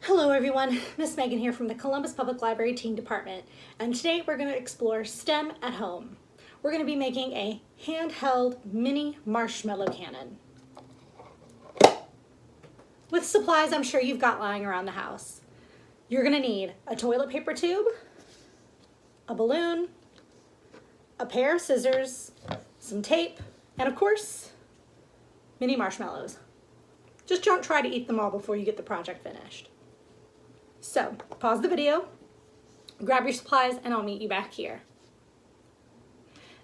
Hello everyone, Miss Megan here from the Columbus Public Library Teen Department, and today we're going to explore STEM at home. We're going to be making a handheld mini marshmallow cannon. With supplies I'm sure you've got lying around the house. You're going to need a toilet paper tube, a balloon, a pair of scissors, some tape, and of course, mini marshmallows. Just don't try to eat them all before you get the project finished. So, pause the video, grab your supplies, and I'll meet you back here.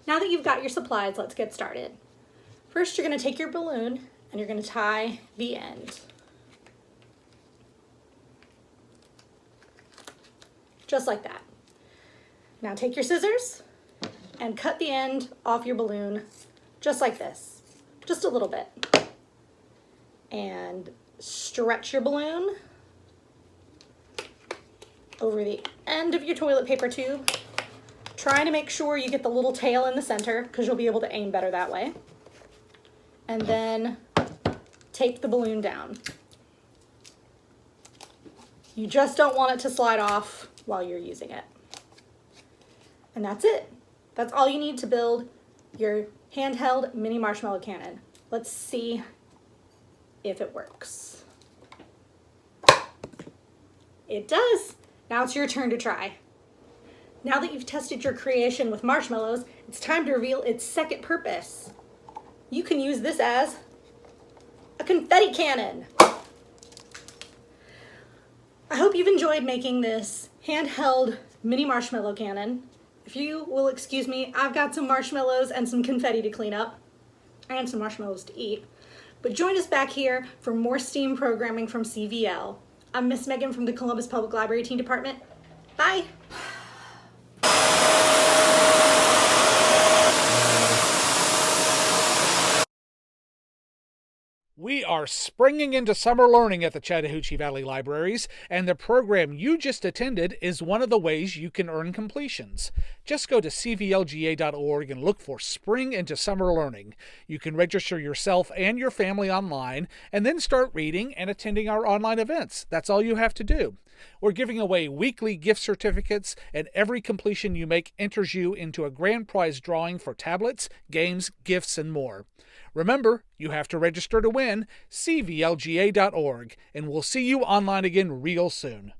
Now that you've got your supplies, let's get started. First, you're going to take your balloon and you're going to tie the end. Just like that. Now take your scissors and cut the end off your balloon just like this, just a little bit. And stretch your balloon over the end of your toilet paper tube, trying to make sure you get the little tail in the center because you'll be able to aim better that way. And then tape the balloon down. You just don't want it to slide off while you're using it. And that's it. That's all you need to build your handheld mini marshmallow cannon. Let's see if it works. It does. Now it's your turn to try. Now that you've tested your creation with marshmallows, it's time to reveal its second purpose. You can use this as a confetti cannon. I hope you've enjoyed making this handheld mini marshmallow cannon. If you will excuse me, I've got some marshmallows and some confetti to clean up, and some marshmallows to eat. But join us back here for more STEAM programming from CVL. I'm Miss Megan from the Columbus Public Library Teen Department. Bye. We are springing into summer learning at the Chattahoochee Valley Libraries, and the program you just attended is one of the ways you can earn completions. Just go to cvlga.org and look for Spring into Summer Learning. You can register yourself and your family online, and then start reading and attending our online events. That's all you have to do. We're giving away weekly gift certificates, and every completion you make enters you into a grand prize drawing for tablets, games, gifts, and more. Remember, you have to register to win, cvlga.org, and we'll see you online again real soon.